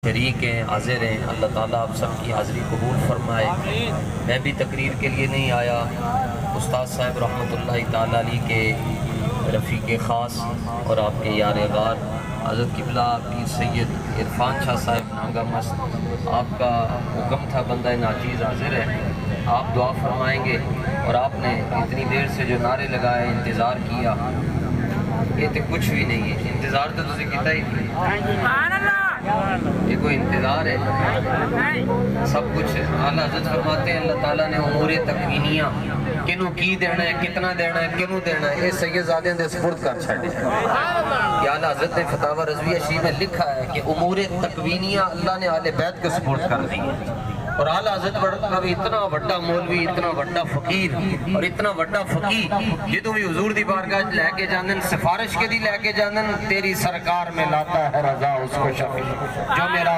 شریک ہیں، حاضر ہیں، اللہ تعالیٰ آپ سب کی حاضری قبول فرمائے۔ میں بھی تقریر کے لیے نہیں آیا، استاد صاحب رحمۃ اللہ تعالیٰ علیہ کے رفیق خاص اور آپ کے یار غار حضرت قبلہ پیر سید عرفان شاہ صاحب نانگا مست، آپ کا حکم تھا بندہ ناچیز حاضر ہے، آپ دعا فرمائیں گے۔ اور آپ نے اتنی دیر سے جو نعرے لگائے، انتظار کیا، یہ تو کچھ بھی نہیں ہے، انتظار تو تجھے کیتا ہی نہیں، یہ کوئی انتظار ہے؟ سب کچھ ہے۔ اعلیٰ حضرت فرماتے ہیں اللہ تعالیٰ نے امور تکوینیہ کنوں کی دینا ہے، کتنا دینا ہے، کنوں دینا ہے، یہ سید زادیں دے سپرد کر چھڑے۔ یہ اعلیٰ حضرت نے فتاوی رضویہ شریف میں لکھا ہے کہ امور تکوینیہ اللہ نے اہل بیت کے سپرد کر دی ہے۔ اور اعلیٰ حضرت کا بھی اتنا بڑا مولوی، اتنا بڑا فقیر اور اتنا بڑا فقیہ جدوں بھی حضور دی بارگاہ لے کے جاندن، سفارش کے دی لے کے جاندن، تیری سرکار میں لاتا ہے رضا اس کو شفیع جو میرا